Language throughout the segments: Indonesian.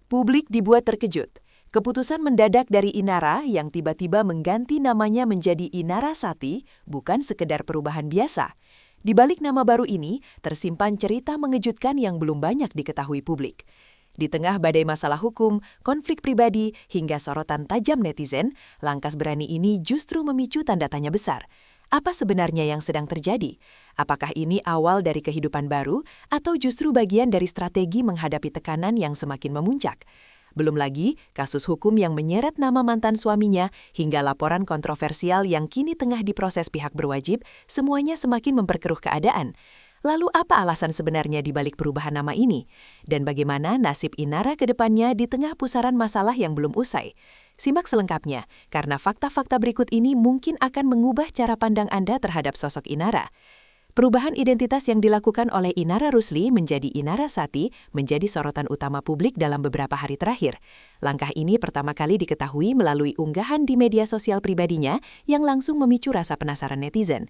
Publik dibuat terkejut. Keputusan mendadak dari Inara yang tiba-tiba mengganti namanya menjadi Inarasati bukan sekedar perubahan biasa. Di balik nama baru ini, tersimpan cerita mengejutkan yang belum banyak diketahui publik. Di tengah badai masalah hukum, konflik pribadi, hingga sorotan tajam netizen, langkah berani ini justru memicu tanda tanya besar. Apa sebenarnya yang sedang terjadi? Apakah ini awal dari kehidupan baru atau justru bagian dari strategi menghadapi tekanan yang semakin memuncak? Belum lagi kasus hukum yang menyeret nama mantan suaminya hingga laporan kontroversial yang kini tengah diproses pihak berwajib, semuanya semakin memperkeruh keadaan. Lalu apa alasan sebenarnya di balik perubahan nama ini? Dan bagaimana nasib Inara ke depannya di tengah pusaran masalah yang belum usai? Simak selengkapnya, karena fakta-fakta berikut ini mungkin akan mengubah cara pandang Anda terhadap sosok Inara. Perubahan identitas yang dilakukan oleh Inara Rusli menjadi Inarasati menjadi sorotan utama publik dalam beberapa hari terakhir. Langkah ini pertama kali diketahui melalui unggahan di media sosial pribadinya yang langsung memicu rasa penasaran netizen.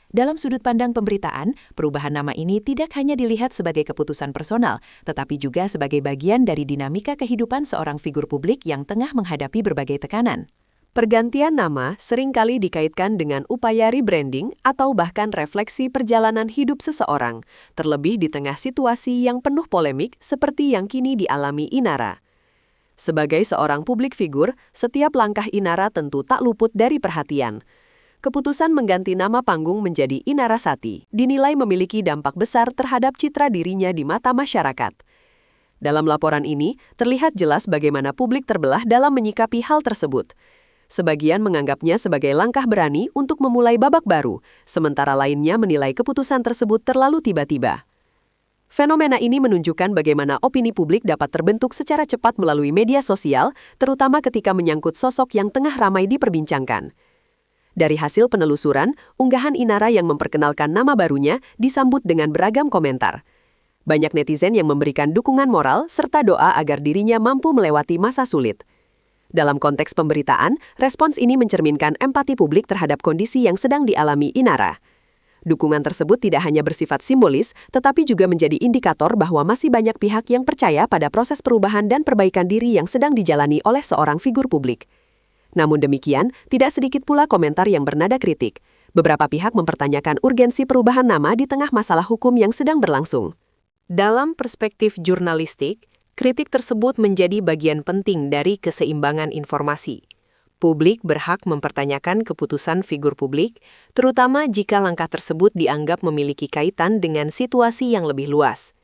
Dalam sudut pandang pemberitaan, perubahan nama ini tidak hanya dilihat sebagai keputusan personal, tetapi juga sebagai bagian dari dinamika kehidupan seorang figur publik yang tengah menghadapi berbagai tekanan. Pergantian nama seringkali dikaitkan dengan upaya rebranding atau bahkan refleksi perjalanan hidup seseorang, terlebih di tengah situasi yang penuh polemik seperti yang kini dialami Inara. Sebagai seorang publik figur, setiap langkah Inara tentu tak luput dari perhatian. Keputusan mengganti nama panggung menjadi Inarasati dinilai memiliki dampak besar terhadap citra dirinya di mata masyarakat. Dalam laporan ini, terlihat jelas bagaimana publik terbelah dalam menyikapi hal tersebut. Sebagian menganggapnya sebagai langkah berani untuk memulai babak baru, sementara lainnya menilai keputusan tersebut terlalu tiba-tiba. Fenomena ini menunjukkan bagaimana opini publik dapat terbentuk secara cepat melalui media sosial, terutama ketika menyangkut sosok yang tengah ramai diperbincangkan. Dari hasil penelusuran, unggahan Inara yang memperkenalkan nama barunya disambut dengan beragam komentar. Banyak netizen yang memberikan dukungan moral serta doa agar dirinya mampu melewati masa sulit. Dalam konteks pemberitaan, respons ini mencerminkan empati publik terhadap kondisi yang sedang dialami Inara. Dukungan tersebut tidak hanya bersifat simbolis, tetapi juga menjadi indikator bahwa masih banyak pihak yang percaya pada proses perubahan dan perbaikan diri yang sedang dijalani oleh seorang figur publik. Namun demikian, tidak sedikit pula komentar yang bernada kritik. Beberapa pihak mempertanyakan urgensi perubahan nama di tengah masalah hukum yang sedang berlangsung. Dalam perspektif jurnalistik, kritik tersebut menjadi bagian penting dari keseimbangan informasi. Publik berhak mempertanyakan keputusan figur publik, terutama jika langkah tersebut dianggap memiliki kaitan dengan situasi yang lebih luas.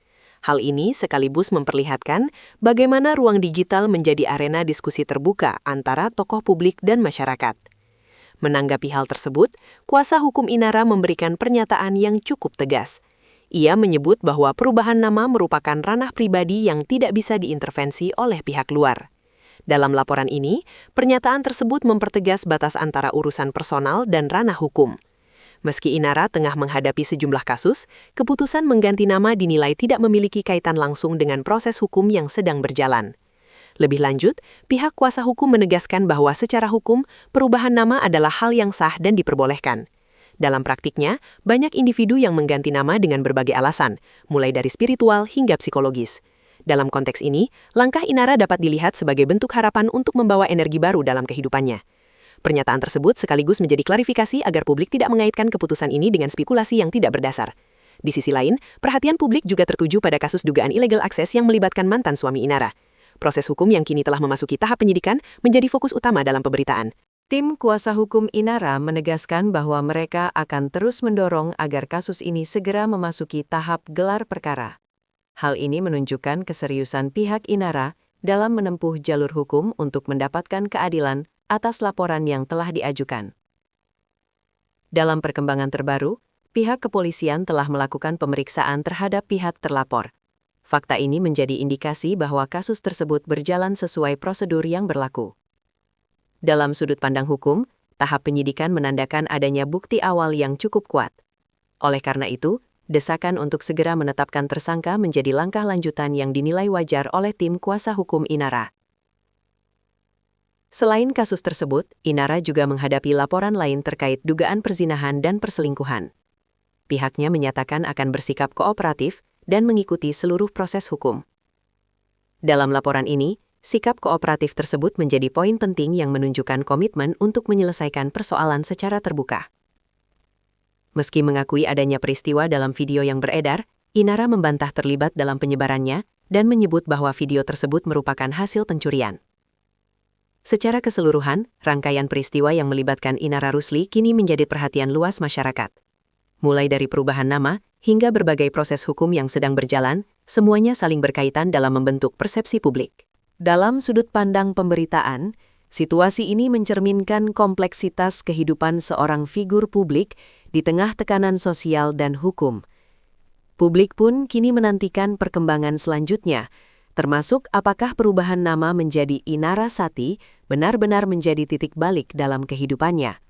Hal ini sekaligus memperlihatkan bagaimana ruang digital menjadi arena diskusi terbuka antara tokoh publik dan masyarakat. Menanggapi hal tersebut, kuasa hukum Inara memberikan pernyataan yang cukup tegas. Ia menyebut bahwa perubahan nama merupakan ranah pribadi yang tidak bisa diintervensi oleh pihak luar. Dalam laporan ini, pernyataan tersebut mempertegas batas antara urusan personal dan ranah hukum. Meski Inara tengah menghadapi sejumlah kasus, keputusan mengganti nama dinilai tidak memiliki kaitan langsung dengan proses hukum yang sedang berjalan. Lebih lanjut, pihak kuasa hukum menegaskan bahwa secara hukum, perubahan nama adalah hal yang sah dan diperbolehkan. Dalam praktiknya, banyak individu yang mengganti nama dengan berbagai alasan, mulai dari spiritual hingga psikologis. Dalam konteks ini, langkah Inara dapat dilihat sebagai bentuk harapan untuk membawa energi baru dalam kehidupannya. Pernyataan tersebut sekaligus menjadi klarifikasi agar publik tidak mengaitkan keputusan ini dengan spekulasi yang tidak berdasar. Di sisi lain, perhatian publik juga tertuju pada kasus dugaan illegal access yang melibatkan mantan suami Inara. Proses hukum yang kini telah memasuki tahap penyidikan menjadi fokus utama dalam pemberitaan. Tim kuasa hukum Inara menegaskan bahwa mereka akan terus mendorong agar kasus ini segera memasuki tahap gelar perkara. Hal ini menunjukkan keseriusan pihak Inara dalam menempuh jalur hukum untuk mendapatkan keadilan atas laporan yang telah diajukan. Dalam perkembangan terbaru, pihak kepolisian telah melakukan pemeriksaan terhadap pihak terlapor. Fakta ini menjadi indikasi bahwa kasus tersebut berjalan sesuai prosedur yang berlaku. Dalam sudut pandang hukum, tahap penyidikan menandakan adanya bukti awal yang cukup kuat. Oleh karena itu, desakan untuk segera menetapkan tersangka menjadi langkah lanjutan yang dinilai wajar oleh tim kuasa hukum Inara. Selain kasus tersebut, Inara juga menghadapi laporan lain terkait dugaan perzinahan dan perselingkuhan. Pihaknya menyatakan akan bersikap kooperatif dan mengikuti seluruh proses hukum. Dalam laporan ini, sikap kooperatif tersebut menjadi poin penting yang menunjukkan komitmen untuk menyelesaikan persoalan secara terbuka. Meski mengakui adanya peristiwa dalam video yang beredar, Inara membantah terlibat dalam penyebarannya dan menyebut bahwa video tersebut merupakan hasil pencurian. Secara keseluruhan, rangkaian peristiwa yang melibatkan Inara Rusli kini menjadi perhatian luas masyarakat. Mulai dari perubahan nama hingga berbagai proses hukum yang sedang berjalan, semuanya saling berkaitan dalam membentuk persepsi publik. Dalam sudut pandang pemberitaan, situasi ini mencerminkan kompleksitas kehidupan seorang figur publik di tengah tekanan sosial dan hukum. Publik pun kini menantikan perkembangan selanjutnya, termasuk apakah perubahan nama menjadi Inara Sati benar-benar menjadi titik balik dalam kehidupannya.